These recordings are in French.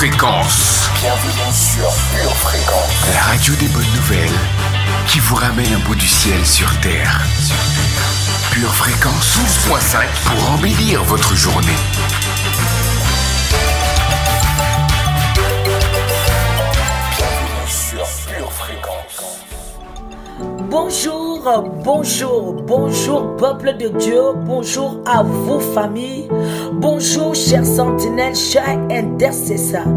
Fréquence. Bienvenue sur Pure Fréquence. La radio des bonnes nouvelles qui vous ramène un bout du ciel sur Terre. Pure Fréquence 12.5 pour embellir votre journée. Bienvenue sur Pure Fréquence. Bonjour, bonjour, bonjour peuple de Dieu, bonjour à vous famille, bonjour chers sentinelles, chers intercesseurs.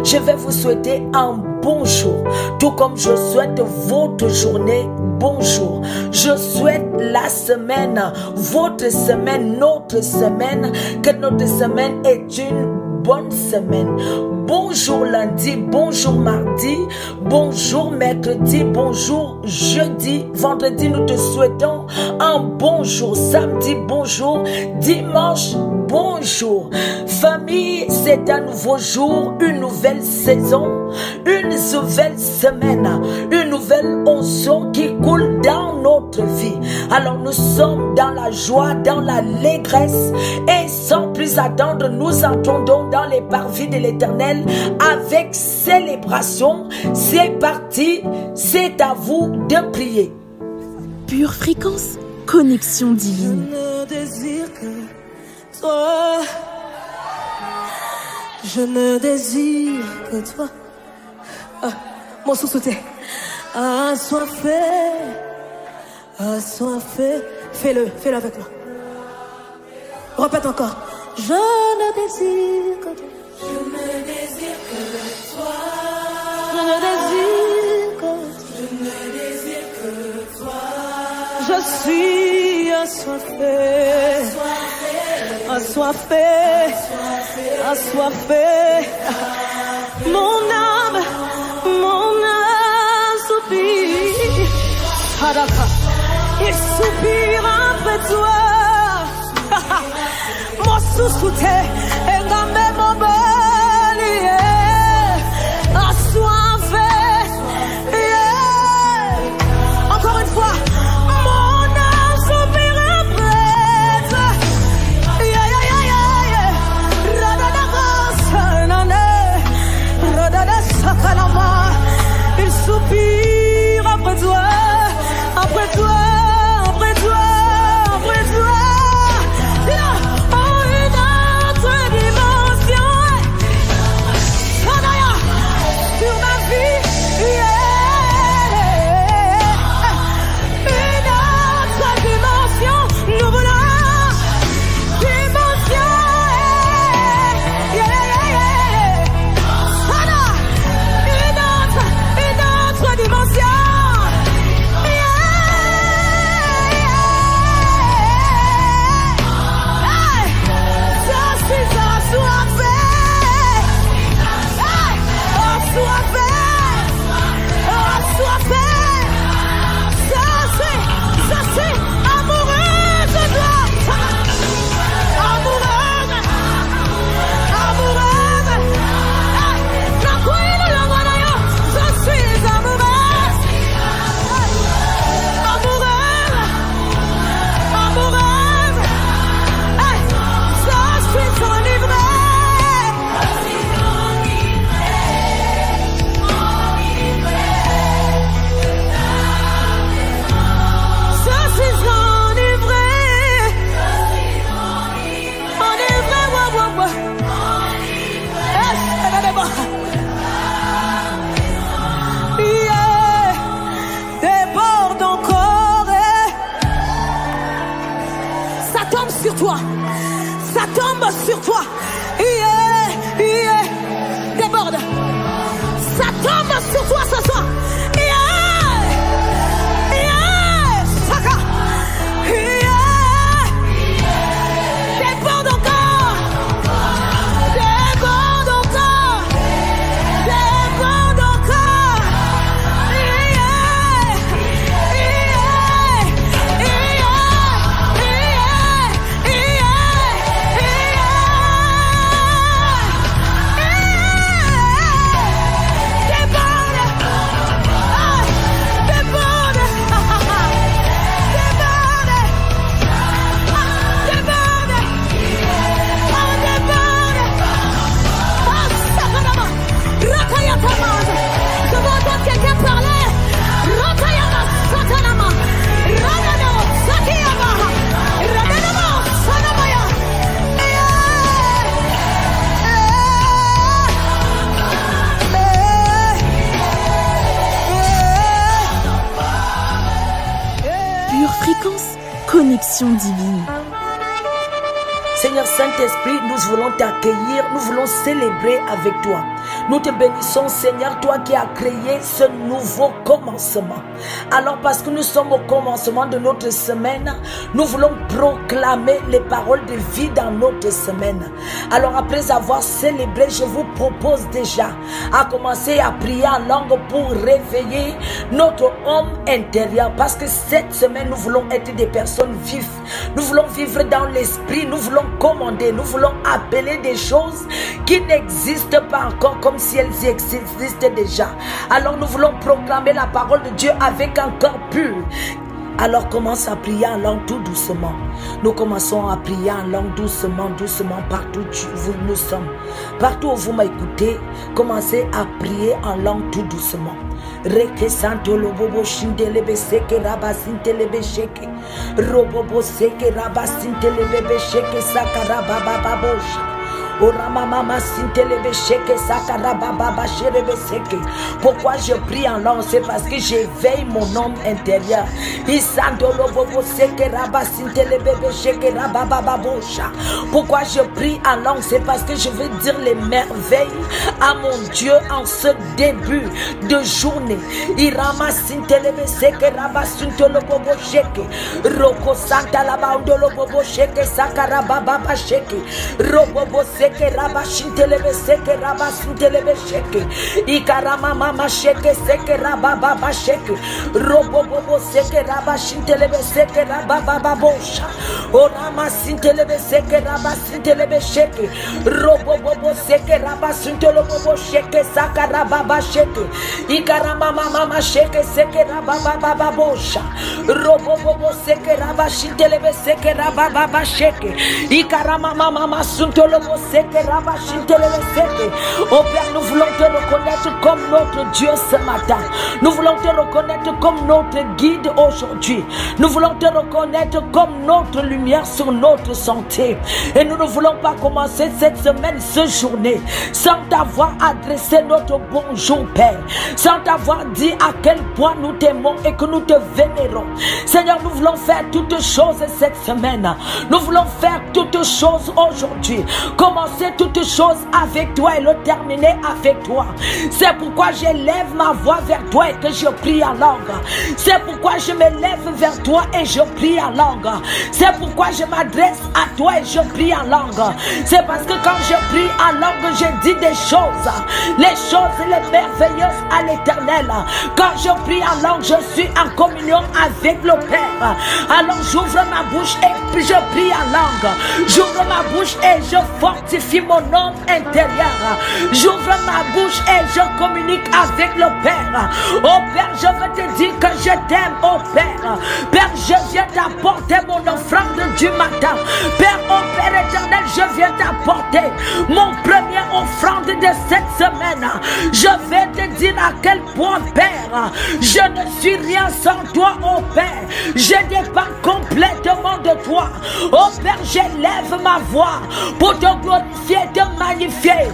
Je vais vous souhaiter un bonjour, tout comme je souhaite votre journée bonjour. Je souhaite la semaine, votre semaine, notre semaine, que notre semaine est une bonne semaine. Bonjour lundi, bonjour mardi, bonjour mercredi, bonjour jeudi, vendredi nous te souhaitons un bonjour, samedi bonjour, dimanche bonjour. Famille, c'est un nouveau jour, une nouvelle saison, une nouvelle semaine, une nouvelle onction qui coule dans notre vie. Alors nous sommes dans la joie, dans l'allégresse et sans plus attendre, nous entendons dans les parvis de l'Éternel avec célébration. C'est parti, c'est à vous de prier. Pure Fréquence, connexion divine. Je ne désire que toi. Je ne désire que toi. Mon sous-souté. Assoiffé. Assoiffé. Fais-le avec moi. Répète encore. Je ne désire que toi. Je ne désire que toi. Je ne désire que toi. Je ne désire que toi. Je suis assoiffé. Assoiffé. Assoiffé. Mon âme soupire. Il soupire après toi. Mon sous-souté est dans mes moments. Assoiffé. Encore une fois. Mon âme soupire après toi. Il soupire après toi. Après toi. Après toi. Après toi. Ça tombe sur toi. Déborde. Ça tombe sur toi ce soir. Saka. Déborde encore. Déborde encore. Déborde encore. Connexion divine. Seigneur Saint-Esprit, nous voulons t'accueillir, nous voulons célébrer avec toi. Nous te bénissons, Seigneur, toi qui as créé ce nouveau commencement. Alors, parce que nous sommes au commencement de notre semaine, nous voulons proclamer les paroles de vie dans notre semaine. Alors, après avoir célébré, je vous propose déjà à commencer à prier en langue pour réveiller notre homme intérieur. Parce que cette semaine, nous voulons être des personnes vives. Nous voulons vivre dans l'esprit, nous voulons commander, nous voulons appeler des choses qui n'existent pas encore comme si elles existaient déjà. Alors nous voulons proclamer la parole de Dieu avec un cœur pur. Alors commence à prier en langue tout doucement. Nous commençons à prier en langue doucement, doucement partout où nous sommes. Partout où vous m'écoutez, commencez à prier en langue tout doucement. Reke santo lobobo shindelebe seke rabasintelebe sheke robobo seke rabasintelebe sheke sakarabababosha. Pourquoi je prie en langue? C'est parce que j'éveille mon homme intérieur. Pourquoi je prie en langue? C'est parce que je veux dire les merveilles à mon Dieu en ce début de journée. Seke rabashintelebe seke rabasintelebe sheke ikarama mama sheke seke rababa sheke robobobo seke rabashintelebe seke rababa bosha orama sintelebe seke rabasintelebe sheke robobobo seke rabasintelebe sheke saka rababa sheke ikarama mama sheke seke rababa bosha robobobo seke rabashintelebe seke rababa sheke ikarama mama suntolobo. Oh Père, nous voulons te reconnaître comme notre Dieu ce matin. Nous voulons te reconnaître comme notre guide aujourd'hui. Nous voulons te reconnaître comme notre lumière sur notre santé. Et nous ne voulons pas commencer cette semaine, cette journée, sans t'avoir adressé notre bonjour, Père. Sans t'avoir dit à quel point nous t'aimons et que nous te vénérons. Seigneur, nous voulons faire toutes choses cette semaine. Nous voulons faire toutes choses aujourd'hui. Commencer toutes choses avec toi et le terminer avec toi. C'est pourquoi j'élève ma voix vers toi et que je prie en langue. C'est pourquoi je me lève vers toi et je prie en langue. C'est pourquoi je m'adresse à toi et je prie en langue. C'est parce que quand je prie en langue, je dis des choses. Les choses les merveilleuses à l'éternel. Quand je prie en langue, je suis en communion avec le Père. Alors j'ouvre ma bouche et je prie en langue. J'ouvre ma bouche et je fortifie mon homme intérieur. J'ouvre ma bouche et je communique avec le Père. Oh Père, je veux te dire que je t'aime, oh Père. Père, je viens t'apporter mon offrande du matin. Père, oh Père éternel, je viens t'apporter mon premier offrande de cette semaine. Je vais te dire à quel point, Père, je ne suis rien sans toi, oh Père. Je dépends complètement de toi. Oh Père, j'élève ma voix pour te glorifier, te magnifier.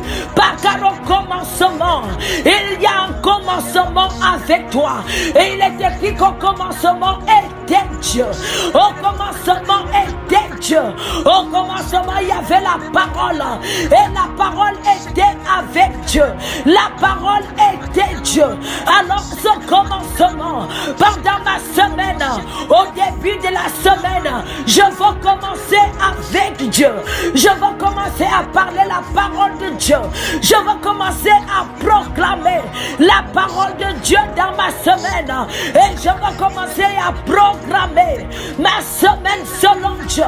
Car au commencement, il y a un commencement avec toi. Et il est écrit qu'au commencement était Dieu. Au commencement était Dieu. Au commencement, il y avait la parole. Et la parole était avec Dieu. La parole était Dieu. Alors ce commencement, pendant ma semaine, au début de la semaine, je veux commencer avec Dieu. Je veux commencer à parler la parole de Dieu. Je veux commencer à proclamer la parole de Dieu dans ma semaine. Et je veux commencer à programmer ma semaine selon Dieu.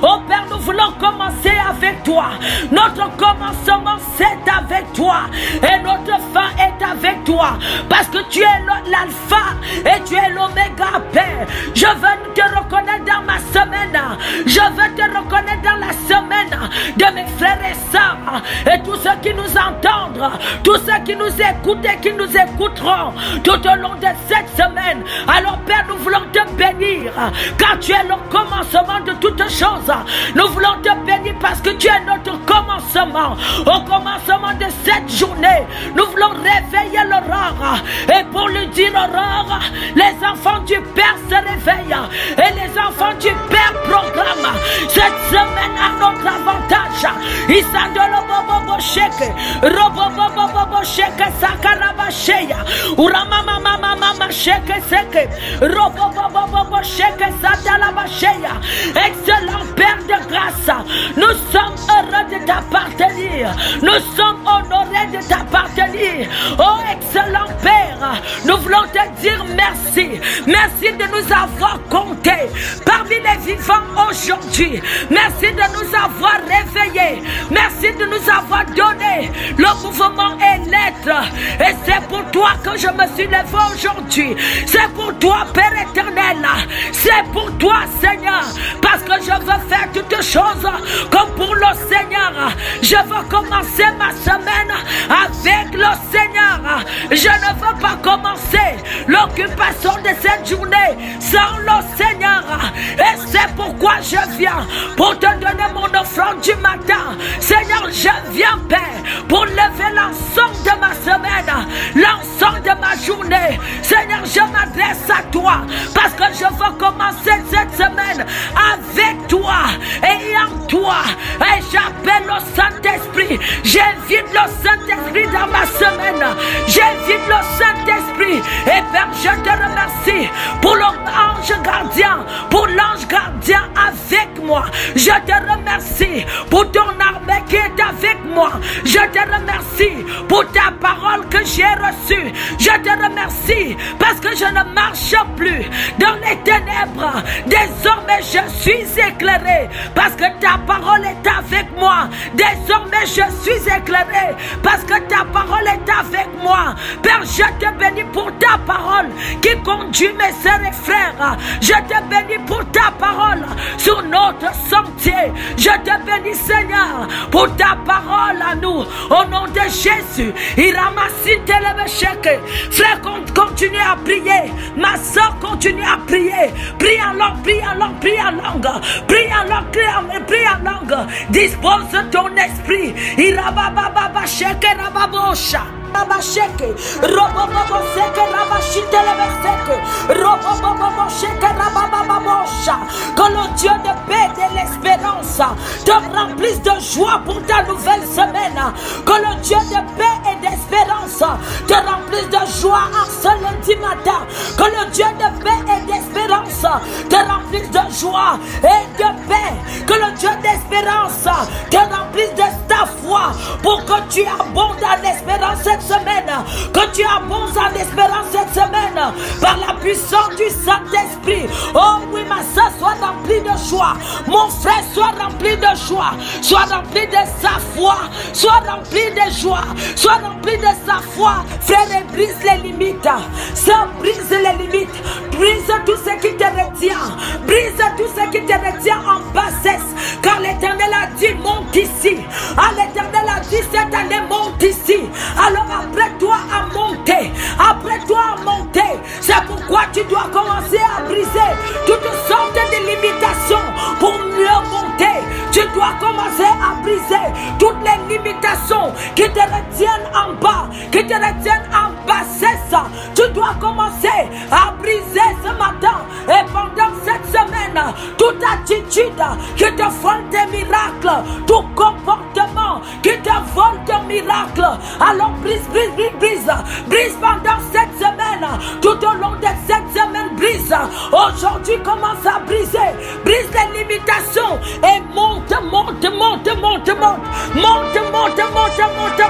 Oh Père, nous voulons commencer avec toi. Notre commencement c'est avec toi. Et notre fin est avec toi. Parce que tu es l'alpha et tu es l'oméga, Père. Je veux te reconnaître dans ma semaine. Je veux te reconnaître dans la semaine de mes frères et sœurs et tous ceux qui nous entendent, tous ceux qui nous écoutent et qui nous écouteront tout au long de cette semaine. Alors Père, nous voulons te bénir car tu es le commencement de toutes choses. Nous voulons te bénir parce que tu es notre commencement. Au commencement de cette journée, nous voulons réveiller l'aurore et pour lui dire aurore, les enfants du Père se réveillent et les enfants du Père programment cette semaine à notre avantage. Isandolo bobo sheke, robo bobo sheke sakaraba sheya, urama mama sheke seke, robo bobo sheke satalaba sheya. Excellent Père de grâce, nous sommes heureux de t'appartenir, nous sommes honorés de t'appartenir. Oh excellent Père, nous voulons te dire merci. Merci de nous avoir comptés parmi les vivants aujourd'hui. Merci de nous avoir réveillés. Merci de nous avoir donné le mouvement et l'être. Et c'est pour toi que je me suis levé aujourd'hui. C'est pour toi, Père éternel. C'est pour toi, Seigneur. Parce que je veux faire toutes choses comme pour le Seigneur. Je veux commencer ma semaine avec le Seigneur. Je ne veux pas commencer l'occupation de cette journée sans le Seigneur. Et c'est pourquoi je viens pour te donner mon offrande du matin. Seigneur, je viens, Père, pour lever l'ensemble de ma semaine, l'ensemble de ma journée. Seigneur, je m'adresse à toi parce que je veux commencer cette semaine avec toi et en toi. Et j'appelle le Saint-Esprit. J'invite le Saint-Esprit dans ma semaine. J'invite le Saint-Esprit. Et Père, je te remercie pour l'ange gardien, pour l'ange gardien avec moi. Je te remercie pour ton armée qui est avec moi. Je te remercie pour ta parole que j'ai reçue. Je te remercie parce que je ne marche plus dans les ténèbres. Désormais je suis éclairé parce que ta parole est avec moi. Désormais je suis éclairé parce que ta parole est avec moi. Père, je te bénis pour ta parole qui conduit mes sœurs et frères. Je te bénis pour ta parole sur notre sentier. Je te bénis, Seigneur, pour ta parole à nous. Au nom de Jésus. Frère, continue à prier. Ma soeur, continue à prier. Prie en langue, prie en langue, prie en langue. Prie en langue, prie en langue. Dispose ton esprit. Irabababa sheke rababosha. Rabasheke, robobobo seke rabashite lebeseke, robobobo sheke rabababosha. Que le Dieu de paix et de l'espérance te remplisse de joie pour ta nouvelle semaine. Que le Dieu de paix et d'espérance te remplisse de joie en ce lundi matin. Que le Dieu de paix et d'espérance te remplisse de joie et de paix. Que le Dieu d'espérance te remplisse de ta foi pour que tu abondes en espérance cette semaine, que tu abondes en espérance cette semaine par la puissance du Saint-Esprit. Oh oui, ma soeur, sois rempli de joie. Mon frère, sois rempli de joie. Sois rempli de sa foi. Sois rempli de joie. Sois rempli de sa foi. Frère, et brise les limites. Ça brise les limites. Brise tout ce qui te retient. Brise tout ce qui te retient en bassesse. Car l'Éternel a dit, monte ici. Ah, l'Éternel a dit, cette année, monte ici. Alors après toi à monter. Après toi à monter. C'est pourquoi tu dois commencer à briser toutes sortes de limitations pour mieux monter. Tu dois commencer à briser toutes les limitations qui te retiennent en bas, qui te retiennent en bassesse. Tu dois commencer à briser ce matin et pendant cette semaine toute attitude qui te vole des miracles, tout comportement qui te vole des miracles. Alors brise, brise, brise, brise, brise pendant cette semaine, tout au long de cette semaine, brise. Aujourd'hui commence à briser, brise les limitations et monte, monte, monte, monte, monte, monte, monte, monte, monte, monte,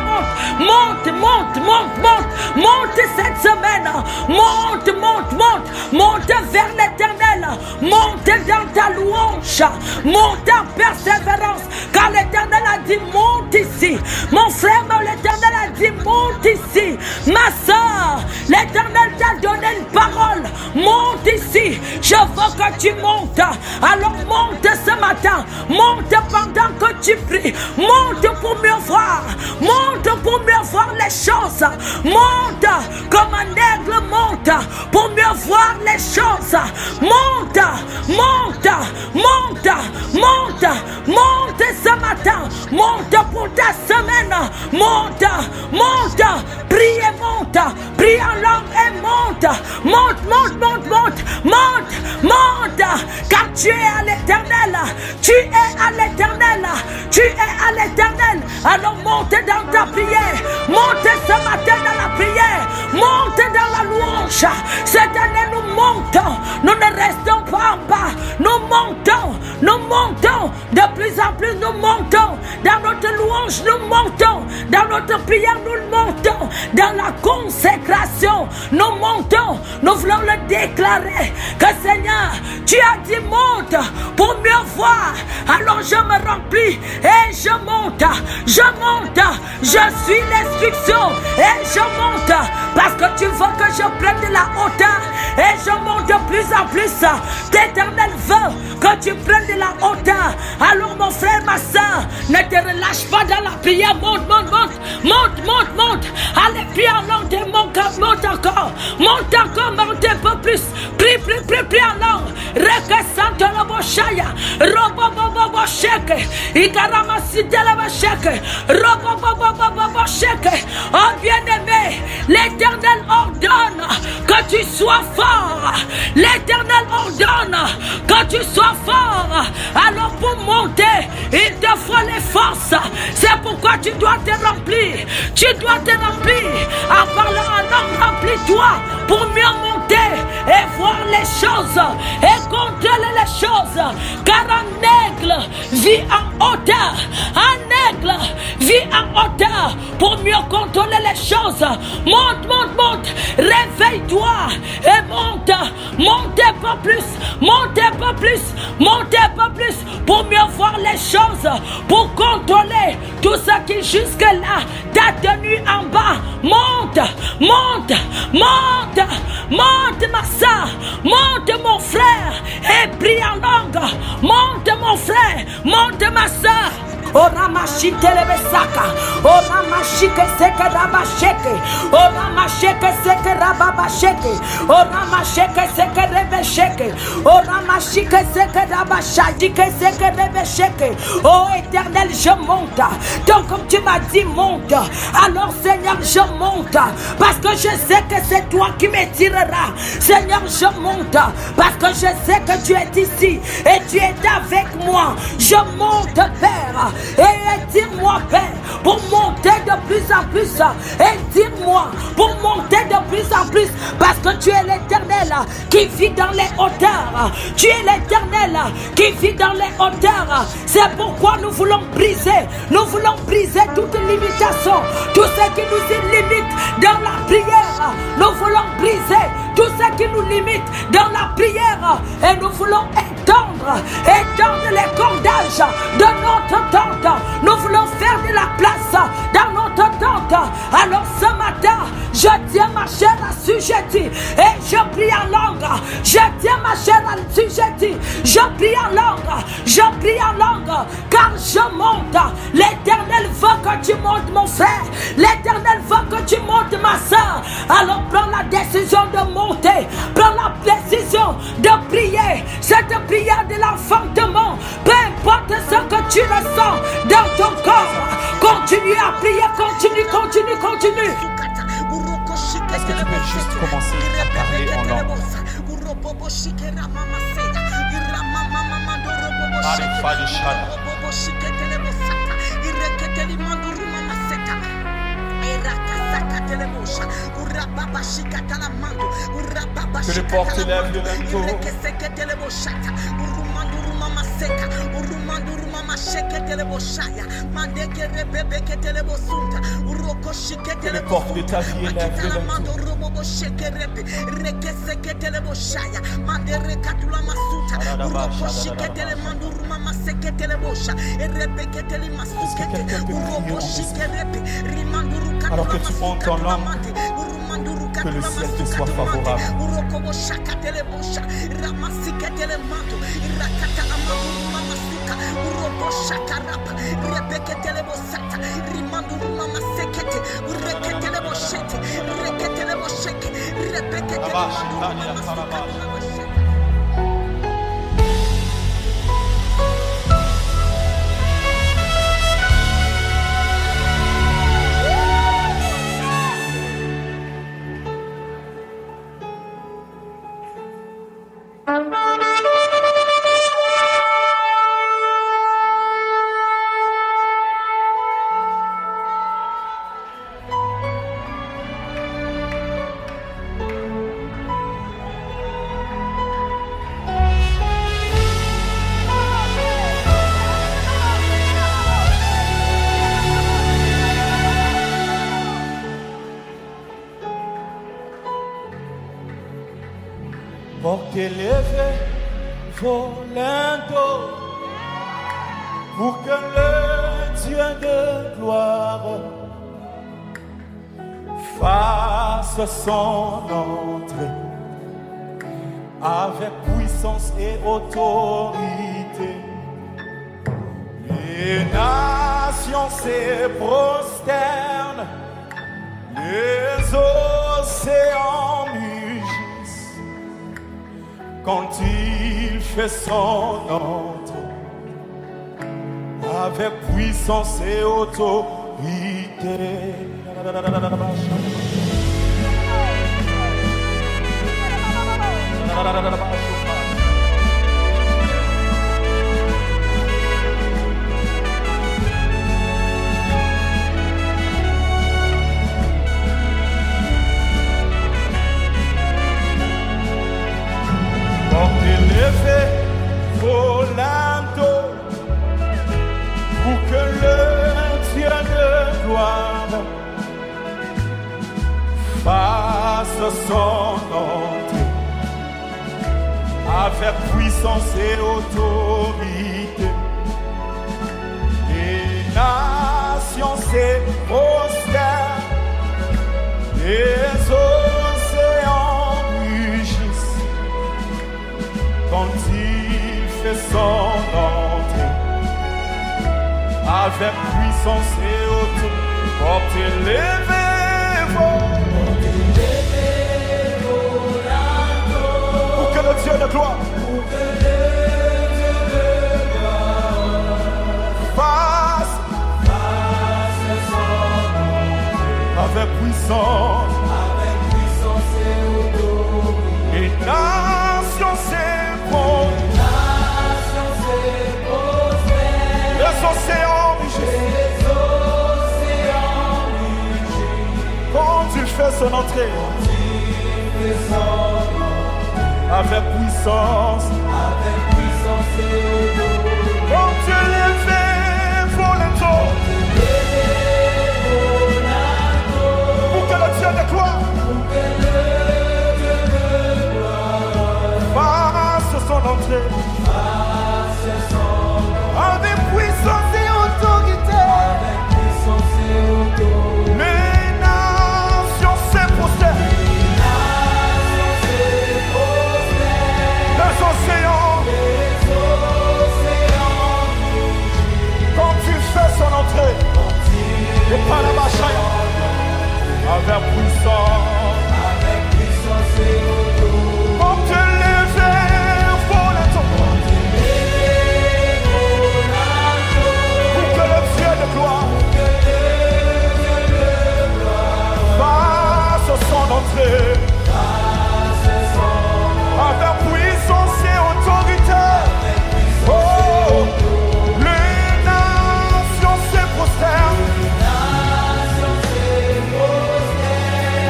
monte, monte, monte, monte, monte cette semaine, monte, monte, monte, monte vers l'Éternel, monte dans ta louange, monte en persévérance, car l'Éternel a dit monte ici, mon frère, l'Éternel a dit monte ici, ma soeur, l'Éternel t'a donné une parole, monte ici, Je veux que tu montes. Alors monte ce matin. Monte pendant que tu pries. Monte pour mieux voir. Monte pour mieux voir les choses. Monte comme un aigle monte pour mieux voir les choses. Monte, monte, monte, monte, monte ce matin. Monte pour ta semaine. Monte, monte, prie et monte. Prie en langue et monte. Monte, monte, monte, monte, monte, monte. Car tu es à l'Éternel. Tu es à l'Éternel. Tu es à l'Éternel. Alors monte dans ta prière. Monte ce matin dans la prière. Monte dans la louange. Cette année nous montons. Nous ne restons pas en bas. Nous montons. Nous montons. De plus en plus nous montons. Dans notre louange nous montons. Dans notre prière nous montons. Dans la consécration nous montons. Nous voulons le déclarer. Que Seigneur, tu as dit monte pour mieux voir. Alors je me remplis et je monte. Je monte. Je suis l'instruction et je monte. Parce que tu veux que je prenne de la hauteur et je monte de plus en plus. L'Éternel veut que tu prennes de la hauteur. Alors mon frère, ma soeur, ne te relâche pas dans la prière. Monte, monte, monte, monte, monte, monte. Allez, prie en langue et monte encore. Monte encore, monte un peu plus. Prie, prie, prie, prie en langue. Rekesante la boshaya. Robo sheke. Ikaramasite la bosheke. Robo sheke. Oh bien-aimé, l'Éternel ordonne que tu sois fort. L'Éternel ordonne que tu sois fort. Alors pour monter, il te faut les forces. C'est pourquoi tu dois te remplir. Tu dois te remplir. En parlant en langue, remplis-toi pour mieux monter et voir les choses et contrôler les choses. Car un aigle vit en hauteur. Un aigle vit en hauteur pour mieux contrôler les choses. Monte, monte, monte. Réveille-toi et monte. Monte un peu plus. Monte un peu plus. Monte un peu plus pour mieux voir les choses. Pour contrôler tout ce qui jusque-là t'a tenu en bas. Monte, monte, monte, monte ma soeur. Monte mon frère et prie en langue. Monte mon frère. Monte ma soeur. Oramashite lebesaka. Oramashike seke rabasheke. Oramasheke seke rababasheke. Oramasheke seke rebesheke. Oramashike seke rabashadike seke rebesheke. Oh Éternel, je monte. Donc comme tu m'as dit monte. Alors Seigneur, je monte. Parce que je sais que c'est toi qui me tireras. Seigneur, je monte. Parce que je sais que tu es ici. Et tu es avec moi. Je monte, Père. Et dis-moi, Père, pour monter de plus en plus. Et dis-moi, pour monter de plus en plus. Parce que tu es l'Éternel qui vit dans les hauteurs. Tu es l'Éternel qui vit dans les hauteurs. C'est pourquoi nous voulons briser. Nous voulons briser toute limitation. Tout ce qui nous limite dans la prière. Nous voulons briser tout ce qui nous limite dans la prière. Et nous voulons étendre les cordages de notre tente. Nous voulons faire de la place dans notre tente. Alors ce matin, je tiens ma chair assujettie et je prie en langue. Je tiens ma chair assujettie. Je prie en langue. Je prie en langue. Car je monte. L'Éternel veut que tu montes mon frère. L'Éternel veut que tu montes ma soeur. Alors prends la décision de monter. Prends la décision de prier. Cette prière de l'enfantement. Peu importe ce que tu ressens dans ton corps. Continue à prier. Continue, continue, continue. Est-ce que tu peux juste commencer à parler en langue? Que les portes lèvent le manteau. Que les portes de ta vie élèvent le manteau. Alors que tu montes en langue, que le ciel te soit favorable. telemando, irakata amamuru mamasuka, urobo shakarapa, rebeke telebosata, rimandu mama sekete, ureke teleboshete, reke telebosheke, rebeke telemando mamasuka. Porte élevé, volando, pour que le Dieu de gloire fasse son entrée avec puissance et autorité. Les nations se prosternent, les océans mugissent quand il fait son entrée avec puissance et autorité. Porte élevé, volando, pour que le Dieu de gloire fasse son entrée avec puissance et autorité. Les nations se prosternent, les océans mugissent quand il fait son entrée avec puissance et autorité. Porte élevé, pour que le Dieu de gloire fasse avec puissance et autorité. Les nations s'éprosent, les océans mugissent quand il fait son entrée avec puissance et autorité. Porte élevé, volando, pour que le Dieu de gloire fasse son entrée avec puissance et autorité. Les nations se prosternent, les océans, quand il fait son entrée, et par la bachaya, avec puissance et autorité. Porte élevé, volando, pour que le Dieu de gloire fasse son entrée avec puissance et autorité. Oh, les nations se prosternent,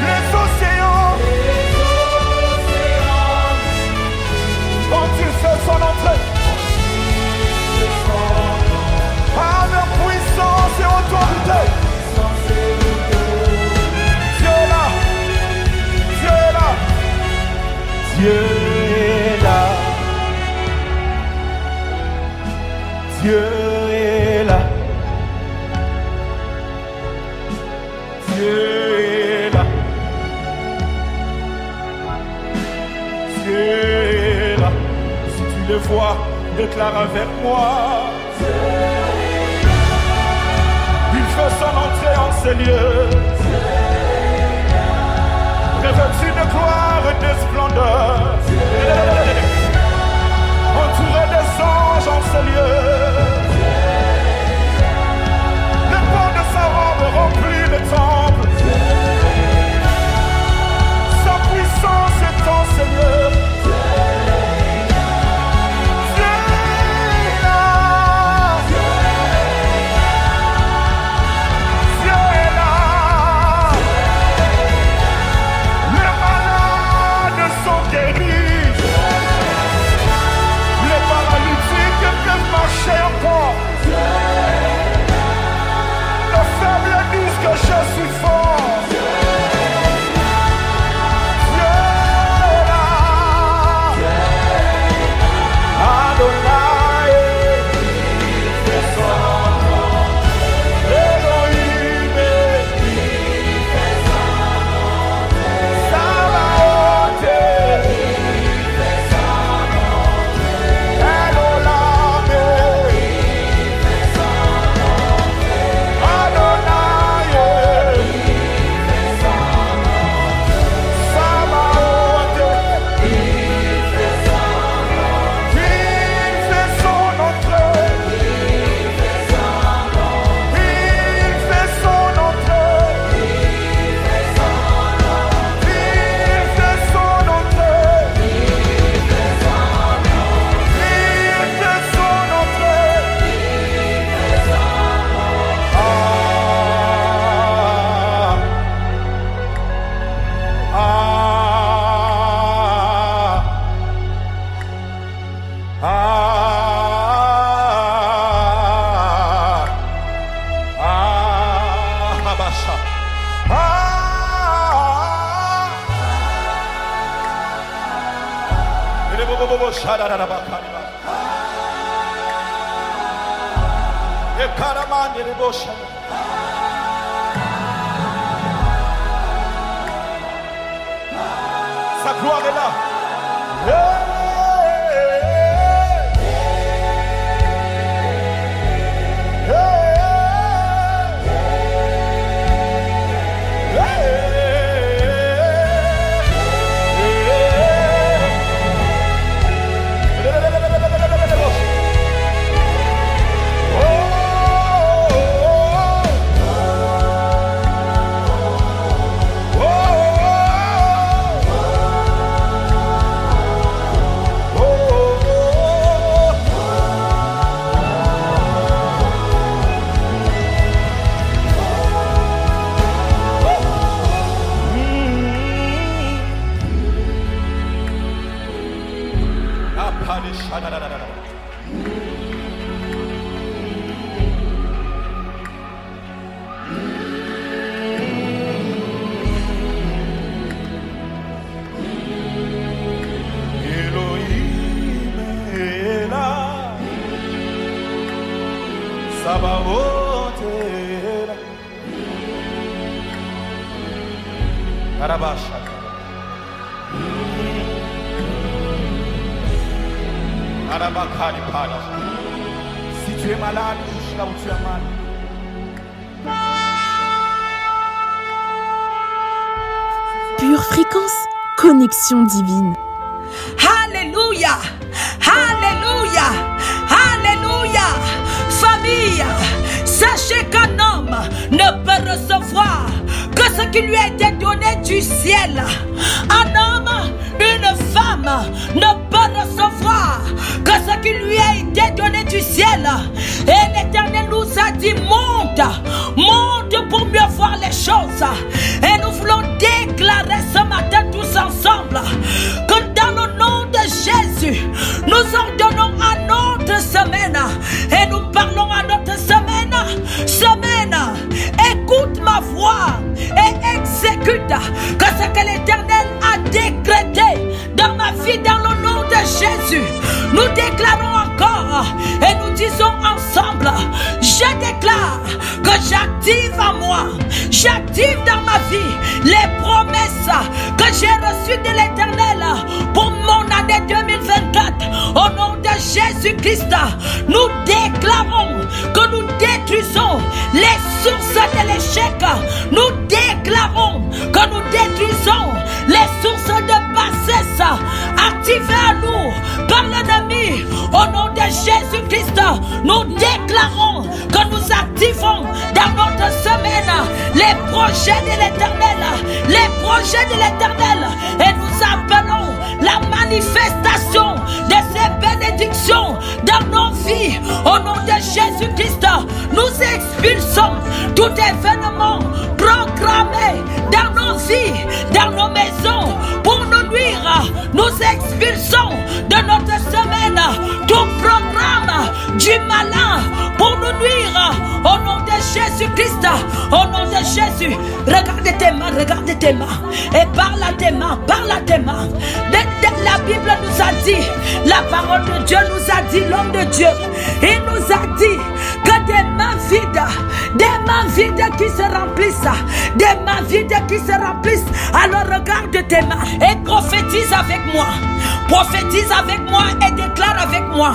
les océans, quand il fait son entrée avec puissance et autorité. Dieu est là, Dieu est là, Dieu est là, Dieu est là, Dieu est là, Dieu est là. Si tu le vois, déclare avec moi. Il fait son entrée en ces lieux, revêtu de gloire et de splendeur, entouré des anges en ces lieux. Le port de sa robe remplit le temple, sa puissance est en ces lieux. Que je suis fort. Dieu est là. Adonai, Elohim, Sabaoth, Elolam, sa gloire est là. Sabaoth, Karabasha. Si tu es malade, touche là où tu as mal. Pure fréquence, connexion divine. Alléluia, alléluia, alléluia. Famille, sachez qu'un homme ne peut recevoir que ce qui lui a été donné du ciel. Un homme, une femme ne peut recevoir que ce qui lui a été donné du ciel. Et l'Éternel nous a dit, monte, monte pour mieux voir les choses. Et nous voulons déclarer ce matin tous ensemble que dans le nom de Jésus, nous ordonnons à notre semaine et nous parlons à notre semaine. Écoute ma voix et exécute que ce que l'Éternel a décrété dans ma vie dans le nom de Jésus. Nous déclarons encore et nous disons ensemble, je déclare que j'active en moi, j'active dans ma vie les promesses que j'ai reçues de l'Éternel pour mon année 2024 au nom de Jésus-Christ, nous déclarons que nous détruisons les sources de l'échec. Nous déclarons que nous détruisons les sources de bassesse activées à nous par l'ennemi. Au nom de Jésus-Christ, nous déclarons que nous activons dans notre semaine les projets de l'Éternel, les projets de l'Éternel, et nous appelons la manifestation de ces bénédictions dans nos vies. Au nom de Jésus-Christ, nous expulsons tout événement programmé dans nos vies, dans nos maisons, pour nous nuire. Nous expulsons de notre semaine tout programme du malin pour nous nuire. Au nom de Jésus-Christ, au nom de Jésus, regarde tes mains et parle à tes mains, La Bible nous a dit, la parole de Dieu nous a dit, l'homme de Dieu, il nous a dit que des mains vides qui se remplissent, alors regarde tes mains et prophétise avec moi et déclare avec moi.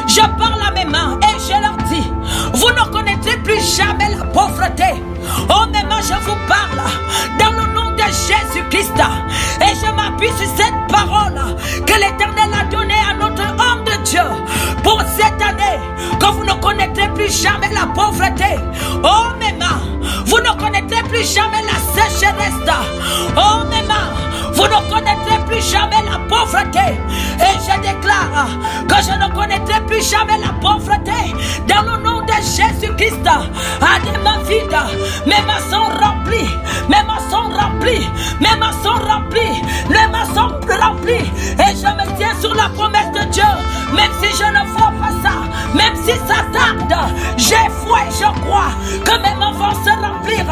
Je parle à mes mains et je leur dis, vous ne connaîtrez plus jamais la pauvreté. Oh, mais moi je vous parle dans le nom de Jésus-Christ, et je m'appuie sur cette parole que l'Éternel a donnée à notre homme de Dieu pour cette année, que vous ne connaîtrez plus jamais la pauvreté. Oh, mes mains, vous ne connaîtrez plus jamais la sécheresse. Oh, mes mains, vous ne connaîtrez plus jamais la pauvreté. Et je déclare que je ne connaîtrai plus jamais la pauvreté dans le nom de Jésus-Christ. À des mains vides, mes mains sont remplies, mes mains sont remplies, mes mains sont remplies, les mains sont remplies. Et je me tiens sur la promesse de Dieu, même si je ne vois pas ça, même si ça tarde, j'ai foi et je crois que mes mains vont se remplir.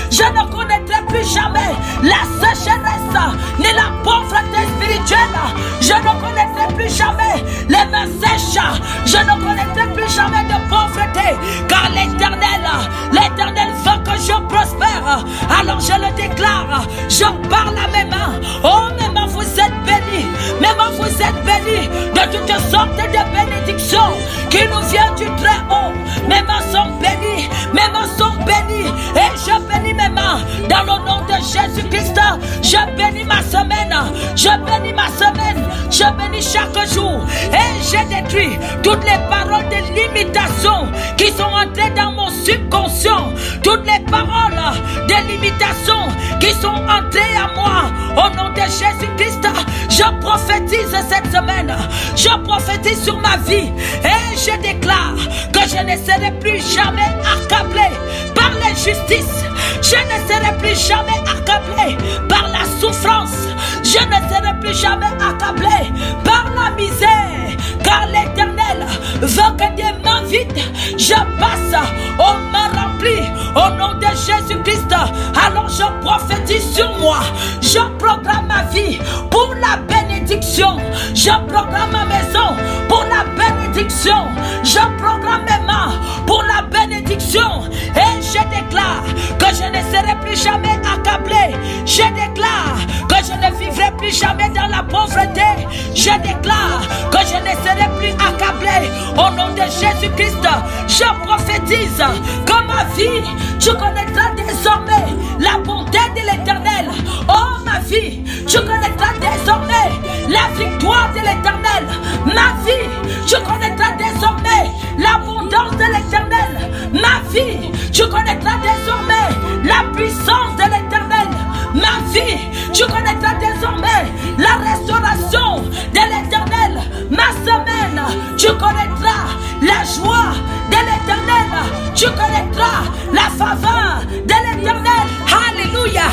Je ne connaîtrai plus jamais la sécheresse ni la pauvreté spirituelle. Je ne connaîtrai plus jamais les mains sèches. Je ne connaîtrai plus jamais de pauvreté, car l'Éternel veut que je prospère. Alors je le déclare, je parle à mes mains. Oh, mes mains, vous êtes bénis. Mes mains, vous êtes bénis de toutes sortes de bénédictions qui nous viennent du très haut. Mes mains sont bénies, mes mains sont bénies, et je bénis mes mains dans le nom de Jésus-Christ. Je bénis ma semaine, je bénis ma semaine, je bénis chaque jour, et je détruis toutes les paroles de limitation qui sont entrées dans mon subconscient, toutes les paroles de limitation qui sont entrées à moi. Au nom de Jésus-Christ, je prophétise cette semaine, je prophétise sur ma vie, et je déclare que je ne serai plus jamais accablé par l'injustice, je ne serai plus jamais accablé par la souffrance, je ne serai plus jamais accablé par la misère, car l'Éternel veut que des mains vides je passe aux mains remplies. Au nom de Jésus-Christ, alors je prophétise sur moi, je programme ma vie pour la bénédiction, je programme ma maison pour la bénédiction, je programme mes mains pour la bénédiction, et je déclare que je ne serai plus jamais accablé, je déclare que je ne vivrai plus jamais dans la pauvreté, je déclare que je ne serai plus accablé. Au nom de Jésus-Christ, je prophétise que ma vie, tu connaîtras désormais la bonté de l'Éternel. Oh, ma vie, tu connaîtras désormais la victoire de l'Éternel. Ma vie, tu connaîtras désormais l'abondance de l'Éternel. Ma vie, tu connaîtras désormais la puissance de l'Éternel. Ma vie, tu connaîtras désormais la restauration de l'Éternel. Ma semaine, tu connaîtras la joie de l'Éternel. Tu connaîtras la faveur de l'Éternel. Alléluia,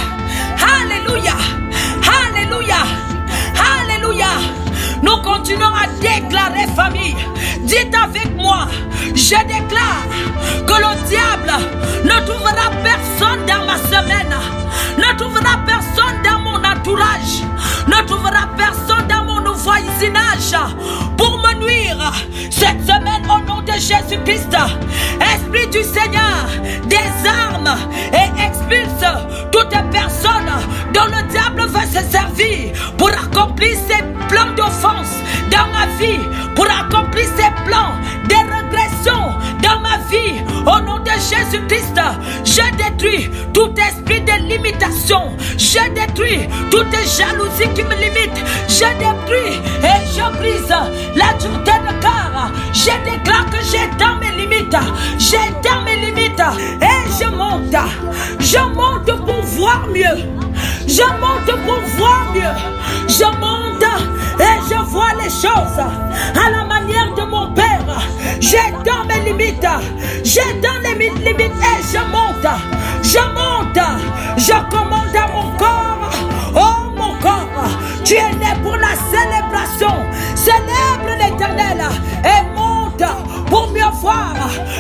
alléluia, alléluia, alléluia. Nous continuons à déclarer, famille. Dites avec moi, je déclare que le diable ne trouvera personne dans ma semaine, ne trouvera personne dans mon entourage, ne trouvera personne dans mon voisinage pour me nuire. Cette semaine, au nom de Jésus-Christ, Esprit du Seigneur, désarme et expulse toute personne dont le diable veut se servir pour accomplir ses plans d'offense dans ma vie, pour accomplir ses plans Jésus-Christ, je détruis tout esprit de limitation. Je détruis toute jalousie qui me limite. Je détruis et je brise la dureté de cœur. Je déclare que j'éteins mes limites. J'éteins mes limites et je monte. Je monte pour voir mieux. Je monte pour voir mieux. Je monte et je vois les choses à la manière de mon Père. J'éteins mes limites. J'éteins les limites et je monte. Je monte. Je commande à mon corps. Oh mon corps, tu es né pour la célébration. Célèbre l'Éternel et monte pour mieux voir.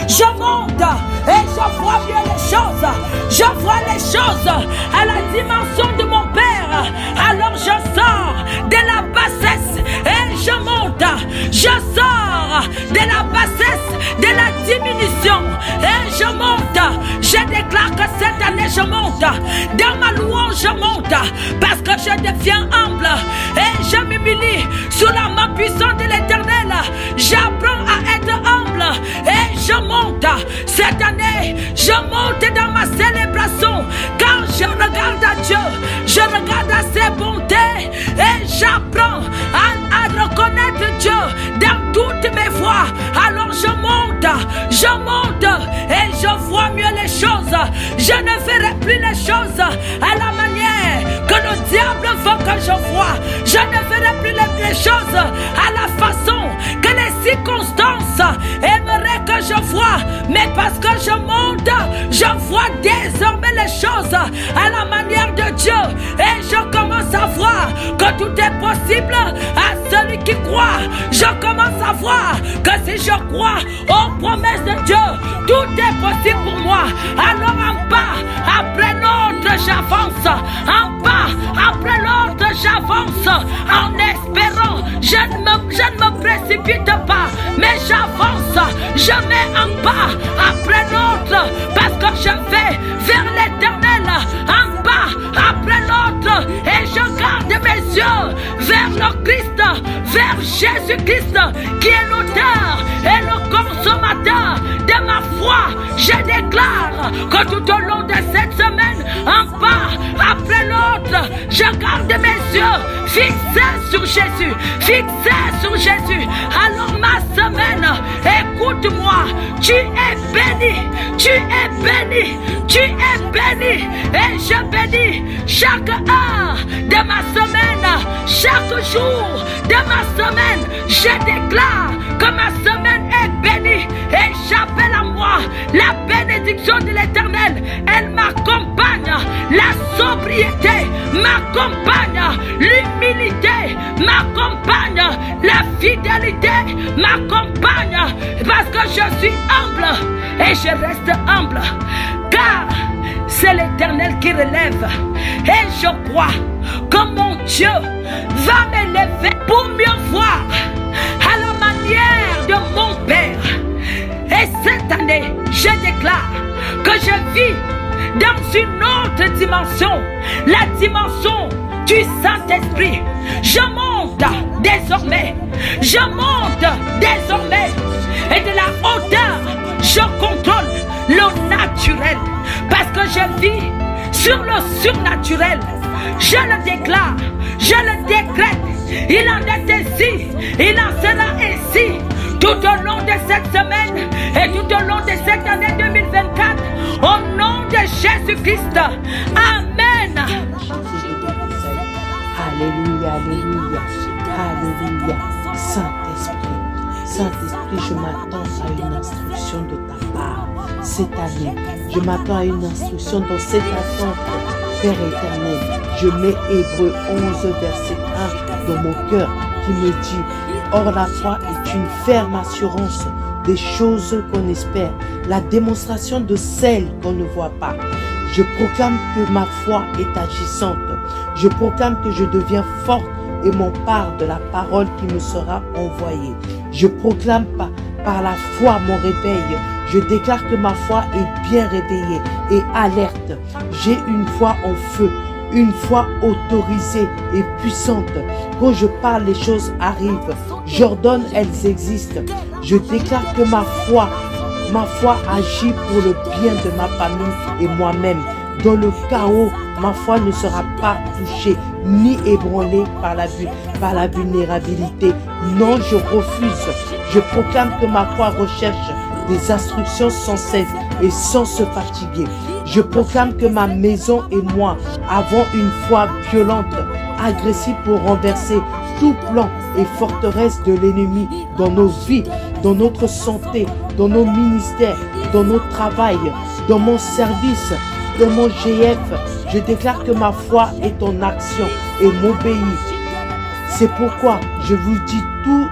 Je monte et je vois mieux les choses. Je vois les choses à la dimension de mon Père. Alors je sors de la bassesse et je monte. Je sors de la bassesse, de la diminution et je monte. Je déclare que cette année je monte. Dans ma louange je monte parce que je deviens humble et je m'humilie sous la main puissante de l'Éternel. J'apprends à être humble et je monte. Cette année je monte dans ma célébration. Quand je regarde à Dieu, je regarde à ses bontés et j'apprends à reconnaître Dieu dans toutes mes voies. Alors je monte et je vois mieux les choses. Je ne ferai plus les choses à la manière que le diable veut que je vois. Je ne ferai plus les choses à la façon que les circonstances aimeraient que je vois. Mais parce que je monte, je vois désormais les choses à la manière de Dieu. Et je commence à voir que tout est possible à celui qui croit. Je commence à voir que si je crois aux promesses de Dieu, tout est possible pour moi. Alors un pas après l'autre j'avance. Un pas après l'autre j'avance. En espérant, je ne me précipite pas, mais j'avance. Je mets un pas après l'autre parce que je vais vers l'Éternel. Un pas après l'autre et je garde mes yeux vers le Christ, vers Jésus-Christ qui est l'auteur et le consommateur de ma foi. Je déclare que tout au long de cette semaine, un pas après l'autre, je garde mes yeux fixés sur Jésus, fixés sur Jésus. Alors ma semaine, écoute-moi, tu es béni, tu es béni, tu es béni et je bénis chaque heure de ma semaine, chaque jour de ma semaine. Je déclare que ma semaine est bénie et j'appelle à moi la bénédiction de l'Éternel. Elle m'accompagne, la sobriété m'accompagne, l'humilité m'accompagne, la fidélité m'accompagne parce que je suis humble et je reste humble car c'est l'Éternel qui relève et je crois que mon Dieu va m'élever pour mieux voir à la manière de mon Père. Et cette année, je déclare que je vis dans une autre dimension, la dimension du Saint-Esprit. Je monte désormais, je monte désormais et de la hauteur, je contrôle le naturel parce que je vis sur le surnaturel. Je le déclare, je le décrète. Il en est ainsi, il en sera ainsi tout au long de cette semaine et tout au long de cette année 2024. Au nom de Jésus-Christ. Amen. Alléluia, alléluia, alléluia. Saint-Esprit, Saint-Esprit, je m'attends à une instruction de ta part cette année. Je m'attends à une instruction dans cette attente, Père éternel. Je mets Hébreux 11, verset 1 dans mon cœur qui me dit: or la foi est une ferme assurance des choses qu'on espère, la démonstration de celles qu'on ne voit pas. Je proclame que ma foi est agissante. Je proclame que je deviens forte et m'empare de la parole qui me sera envoyée. Je proclame par la foi mon réveil. Je déclare que ma foi est bien réveillée et alerte. J'ai une foi en feu, une foi autorisée et puissante. Quand je parle, les choses arrivent. J'ordonne, elles existent. Je déclare que ma foi ma foi agit pour le bien de ma famille et moi-même. Dans le chaos, ma foi ne sera pas touchée ni ébranlée par la vulnérabilité. Non, je refuse. Je proclame que ma foi recherche des instructions sans cesse et sans se fatiguer. Je proclame que ma maison et moi avons une foi violente, agressive pour renverser tout plan et forteresse de l'ennemi dans nos vies, dans notre santé, dans nos ministères, dans notre travail, dans mon service, dans mon GF. Je déclare que ma foi est en action et m'obéit. C'est pourquoi je vous dis tout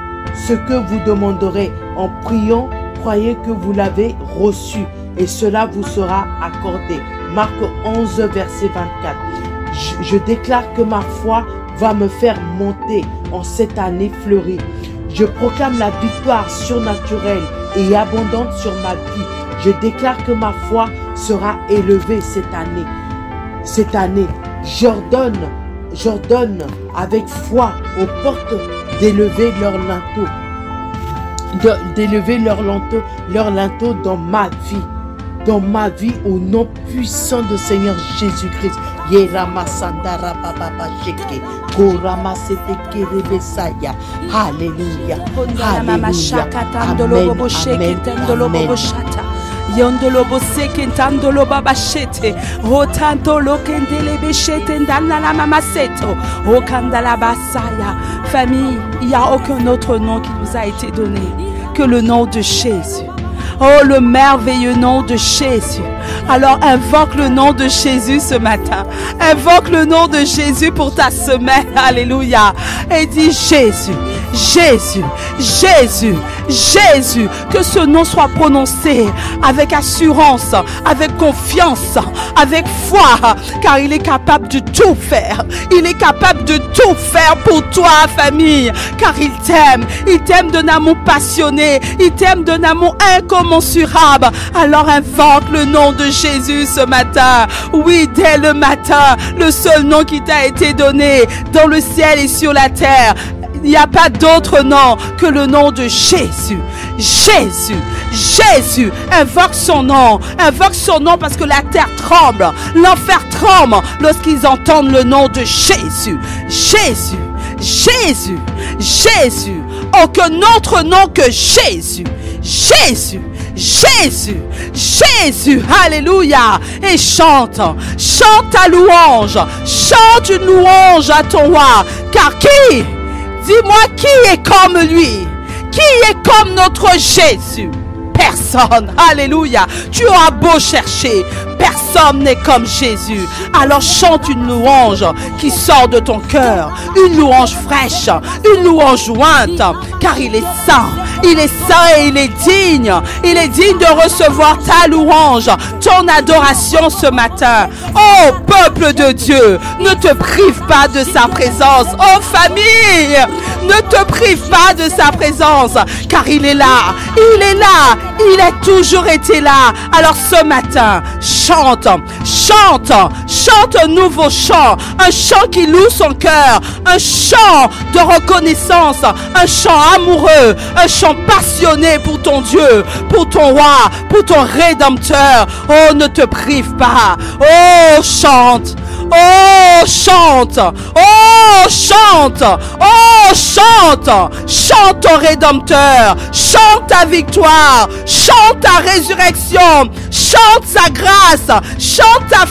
ce que vous demanderez en priant. Croyez que vous l'avez reçu et cela vous sera accordé. Marc 11, verset 24. Je déclare que ma foi va me faire monter en cette année fleurie. Je proclame la victoire surnaturelle et abondante sur ma vie. Je déclare que ma foi sera élevée cette année. Cette année, j'ordonne avec foi aux portes d'élever leur linteau. D'élever leur linteau dans ma vie au nom puissant de Seigneur Jésus-Christ. Alléluia. Yondolobo sekentandolo babashete rotantolo kendele beshete ndana la mamaseto okandala basaya. Famille, il n'y a aucun autre nom qui nous a été donné que le nom de Jésus. Oh, le merveilleux nom de Jésus. Alors invoque le nom de Jésus ce matin. Invoque le nom de Jésus pour ta semaine. Alléluia. Et dis Jésus, Jésus, Jésus, Jésus. Que ce nom soit prononcé avec assurance, avec confiance, avec foi. Car il est capable de tout faire. Il est capable de tout faire pour toi, famille. Car il t'aime. Il t'aime d'un amour passionné. Il t'aime d'un amour incommensurable. Alors invoque le nom de Jésus ce matin. Oui, dès le matin, le seul nom qui t'a été donné dans le ciel et sur la terre. Il n'y a pas d'autre nom que le nom de Jésus. Jésus, Jésus, invoque son nom parce que la terre tremble, l'enfer tremble lorsqu'ils entendent le nom de Jésus. Jésus, Jésus, Jésus, aucun autre nom que Jésus. Jésus, Jésus, Jésus, alléluia. Et chante ta louange, chante une louange à ton roi. Car qui, dis-moi qui est comme lui, qui est comme notre Jésus? Personne, alléluia. Tu as beau chercher, personne n'est comme Jésus. Alors chante une louange qui sort de ton cœur, une louange fraîche, une louange jointe, car il est saint et il est digne de recevoir ta louange, ton adoration ce matin. Oh peuple de Dieu, ne te prive pas de sa présence. Oh famille, ne te prive pas de sa présence, car il est là, il a toujours été là. Alors ce matin, chante un nouveau chant, un chant qui loue son cœur, un chant de reconnaissance, un chant amoureux, un chant passionné pour ton Dieu, pour ton roi, pour ton rédempteur. Oh, ne te prive pas. Oh, chante. Oh, chante. Oh, chante. Oh, chante. Chante ton rédempteur. Chante ta victoire. Chante ta résurrection. Chante sa grâce. Chante sa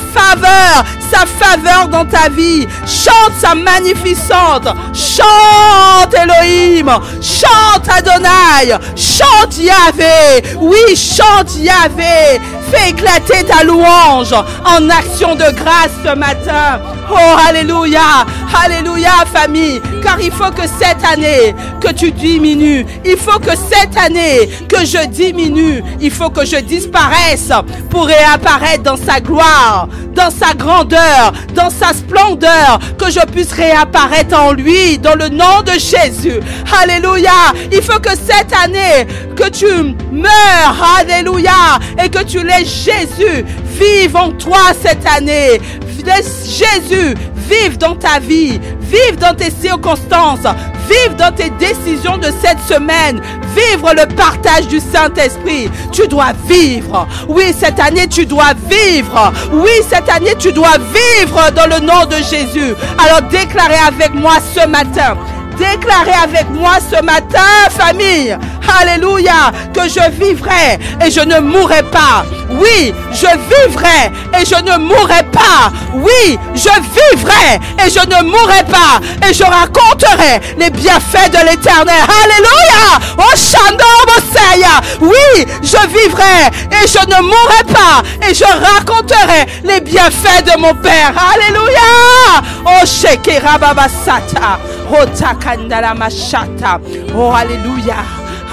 faveur dans ta vie. Chante sa magnificente. Chante Elohim. Chante Adonai. Chante Yahvé. Oui, chante Yahvé. Fais éclater ta louange en action de grâce ce matin. Oh, alléluia. Alléluia, famille. Car il faut que cette année, que tu diminues. Il faut que cette année, que je diminue. Il faut que je disparaisse pour réapparaître dans sa gloire, dans sa grandeur, dans sa splendeur. Que je puisse réapparaître en lui, dans le nom de Jésus. Alléluia. Il faut que cette année, que tu meurs. Alléluia. Et que tu laisses Jésus vivre en toi cette année. Laisse Jésus vivre dans ta vie, vivre dans tes circonstances, vivre dans tes décisions de cette semaine, vivre le partage du Saint-Esprit. Tu dois vivre. Oui, cette année, tu dois vivre. Oui, cette année, tu dois vivre dans le nom de Jésus. Alors déclarez avec moi ce matin. Déclarez avec moi ce matin, famille, alléluia, que je vivrai et je ne mourrai pas. Oui, je vivrai et je ne mourrai pas. Oui, je vivrai et je ne mourrai pas. Et je raconterai les bienfaits de l'Éternel. Alléluia. Oh, Shando Moseya. Oui, je vivrai et je ne mourrai pas. Et je raconterai les bienfaits de mon Père. Alléluia. Oh, Shekera Babasata. Oh, Takandala Mashata. Oh, alléluia.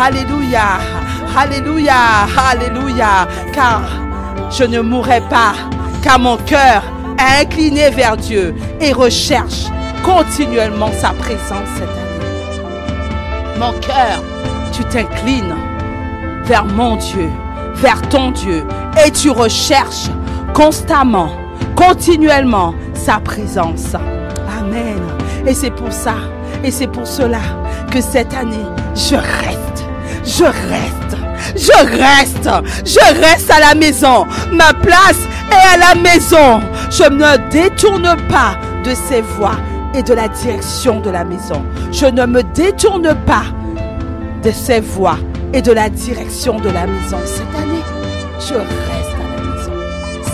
Alléluia. Alléluia. Alléluia. Car je ne mourrai pas. Car mon cœur est incliné vers Dieu et recherche continuellement sa présence cette année. Mon cœur, tu t'inclines vers mon Dieu, vers ton Dieu, et tu recherches constamment, continuellement sa présence. Amen. Et c'est pour ça, et c'est pour cela que cette année, je reste à la maison. Ma place est à la maison. Je ne détourne pas de ses voies et de la direction de la maison. Je ne me détourne pas de ses voies et de la direction de la maison. Cette année, je reste à la maison.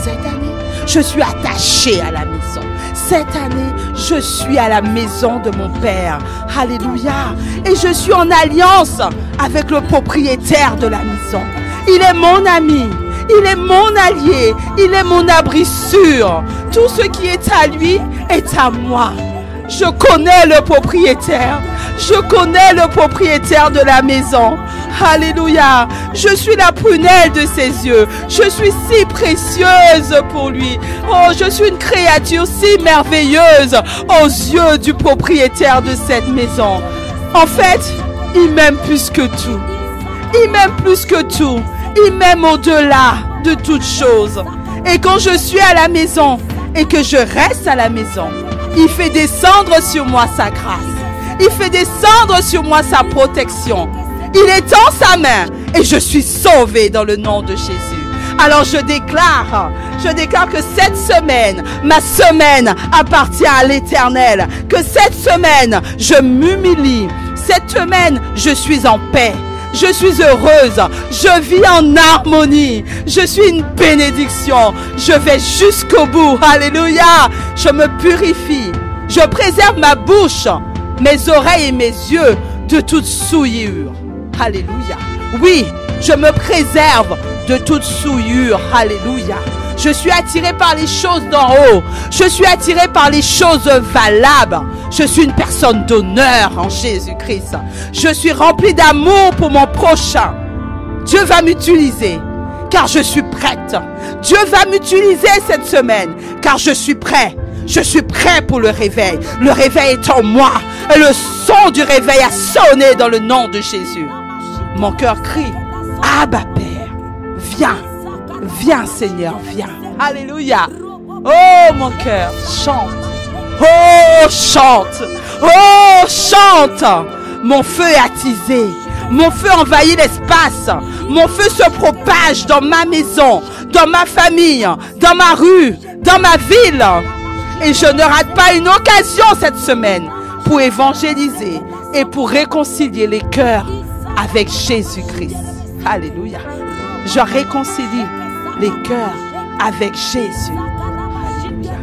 Cette année, je suis attaché à la maison. Cette année, je suis à la maison de mon Père. Alléluia. Et je suis en alliance avec le propriétaire de la maison. Il est mon ami. Il est mon allié. Il est mon abri sûr. Tout ce qui est à lui est à moi. Je connais le propriétaire. Je connais le propriétaire de la maison. Alléluia. Je suis la prunelle de ses yeux. Je suis si précieuse pour lui. Oh, je suis une créature si merveilleuse aux yeux du propriétaire de cette maison. En fait, il m'aime plus que tout. Il m'aime plus que tout. Il m'aime au-delà de toutes choses. Et quand je suis à la maison et que je reste à la maison, il fait descendre sur moi sa grâce. Il fait descendre sur moi sa protection. Il étend sa main et je suis sauvée dans le nom de Jésus. Alors je déclare que cette semaine, ma semaine appartient à l'Éternel. Que cette semaine, je m'humilie. Cette semaine, je suis en paix. Je suis heureuse. Je vis en harmonie. Je suis une bénédiction. Je vais jusqu'au bout. Alléluia. Je me purifie. Je préserve ma bouche, mes oreilles et mes yeux de toute souillure. Alléluia. Oui, je me préserve de toute souillure. Alléluia. Je suis attiré par les choses d'en haut. Je suis attiré par les choses valables. Je suis une personne d'honneur en Jésus-Christ. Je suis rempli d'amour pour mon prochain. Dieu va m'utiliser car je suis prête. Dieu va m'utiliser cette semaine car je suis prêt. Je suis prêt pour le réveil. Le réveil est en moi. Et le son du réveil a sonné dans le nom de Jésus. Mon cœur crie, Abba Père, viens. Viens Seigneur, viens. Alléluia. Oh mon cœur, chante. Oh chante. Oh chante. Mon feu est attisé. Mon feu envahit l'espace. Mon feu se propage dans ma maison, dans ma famille, dans ma rue, dans ma ville. Et je ne rate pas une occasion cette semaine pour évangéliser et pour réconcilier les cœurs avec Jésus-Christ. Alléluia. Je réconcilie les cœurs avec Jésus. Alléluia.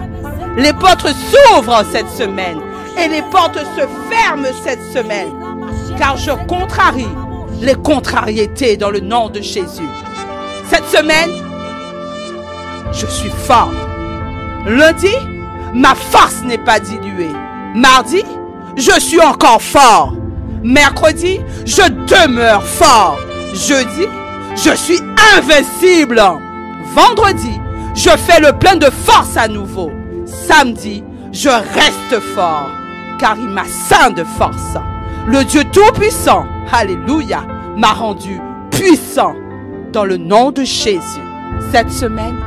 Les portes s'ouvrent cette semaine et les portes se ferment cette semaine, car je contrarie les contrariétés dans le nom de Jésus. Cette semaine, je suis fort. Lundi, ma force n'est pas diluée. Mardi, je suis encore fort. Mercredi, je demeure fort. Jeudi, je suis invincible. Vendredi, je fais le plein de force à nouveau. Samedi, je reste fort, car il m'a ceint de force. Le Dieu Tout-Puissant, alléluia, m'a rendu puissant dans le nom de Jésus. Cette semaine,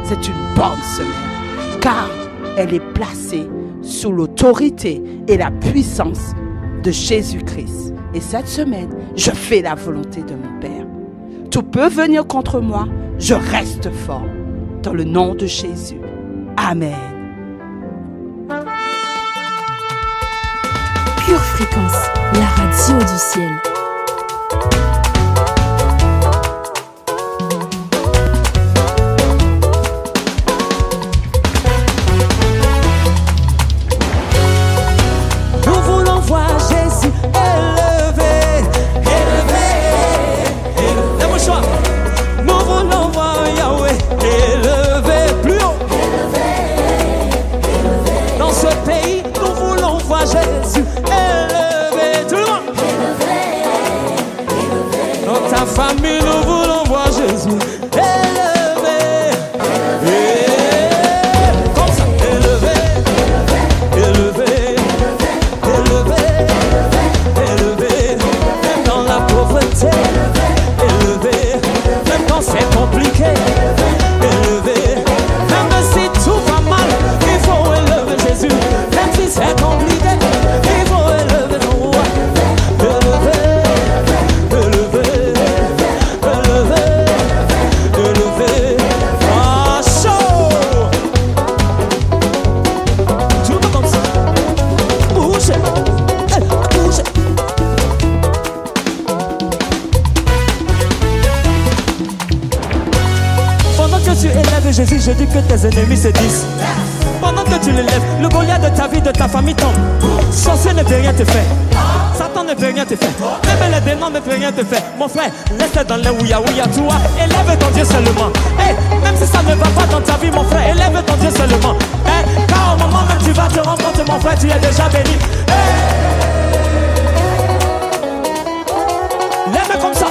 c'est une bonne semaine, car elle est placée sous l'autorité et la puissance de Jésus-Christ. Et cette semaine, je fais la volonté de mon Père. Tout peut venir contre moi, je reste fort. Dans le nom de Jésus. Amen. Pure Fréquence, la radio du ciel. Nous voulons voir Jésus élevé, élevé, élevé. C'est mon choix. Nous voulons voir Yahweh élevé, plus haut. Dans ce pays, nous voulons voir Jésus élevé, tout le monde. Dans ta famille, nous voulons voir Jésus élevé, comme ça, élevé, élevé, élevé, élevé, même dans la pauvreté, élevé, même quand c'est compliqué, élevé, même si tout va mal, il faut élever Jésus, même si c'est compliqué, il faut élever ton roi, élevé, élevé, élevé, élevé, ah chaud, tout le monde comme ça, bougez, bougez. Pendant que tu élèves Jésus, je dis que tes ennemis se disent. Pendant que tu l'élèves, le Goliath de ta vie, de ta famille tombe. Sorcier ne peut rien te faire. Satan ne peut rien te faire. Même les démons ne peuvent rien te faire. Mon frère, laisse dans les ouïa, toi. Élève ton Dieu seulement. Hey, même si ça ne va pas dans ta vie, mon frère, élève ton Dieu seulement. Hey, car au moment même tu vas te rendre compte, mon frère, tu es déjà béni. Hey. Lève comme ça.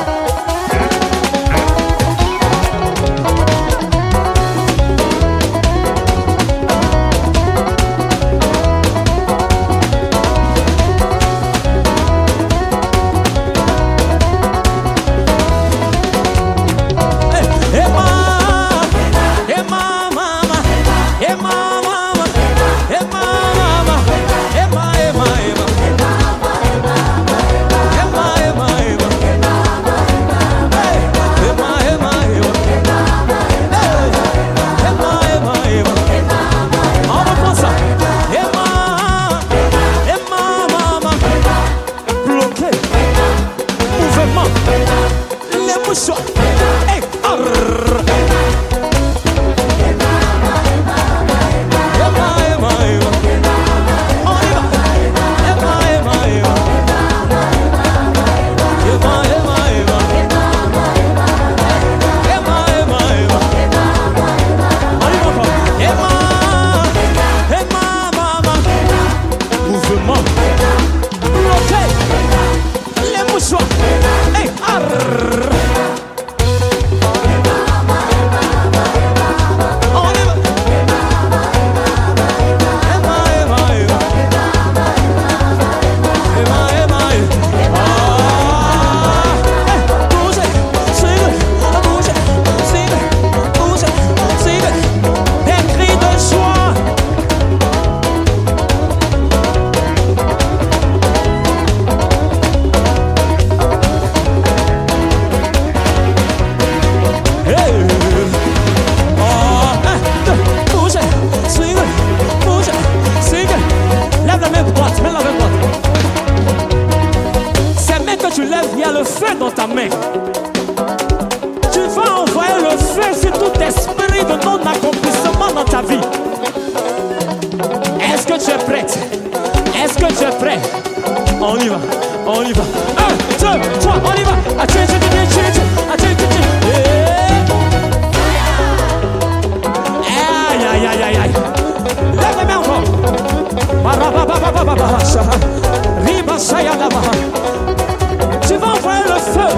Tu vas envoyer le feu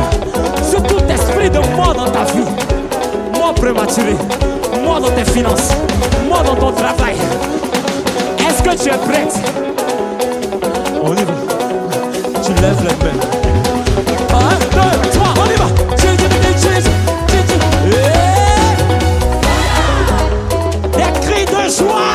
sur tout esprit de mort dans ta vie. Mort prématurée, mort dans tes finances, mort dans ton travail. Est-ce que tu es prête? On y va. Tu lèves les mains. 1, 2, 3, on y va. Des cris de joie.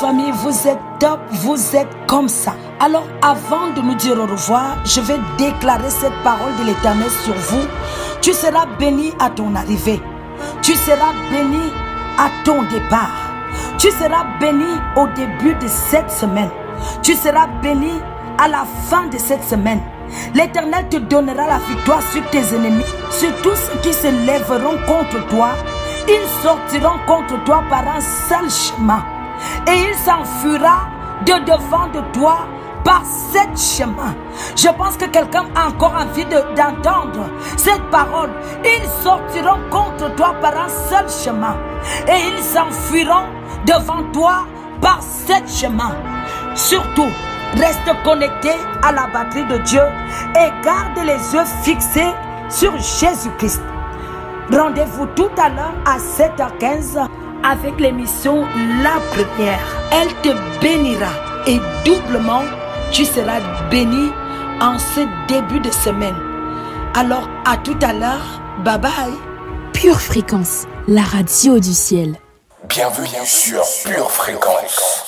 famille, vous êtes top, vous êtes comme ça. Alors avant de nous dire au revoir, je vais déclarer cette parole de l'Éternel sur vous. Tu seras béni à ton arrivée. Tu seras béni à ton départ. Tu seras béni au début de cette semaine. Tu seras béni à la fin de cette semaine. L'Éternel te donnera la victoire sur tes ennemis, sur tous ceux qui se lèveront contre toi. Ils sortiront contre toi par un seul chemin et il s'enfuira de devant de toi par sept chemins. Je pense que quelqu'un a encore envie d'entendre cette parole. Ils sortiront contre toi par un seul chemin et ils s'enfuiront devant toi par sept chemins. Surtout, reste connecté à la batterie de Dieu et garde les yeux fixés sur Jésus-Christ. Rendez-vous tout à l'heure à 7h15 avec l'émission La Première. Elle te bénira et doublement tu seras béni en ce début de semaine. Alors à tout à l'heure, bye bye. Pure Fréquence, la radio du ciel. Bienvenue sur Pure Fréquence.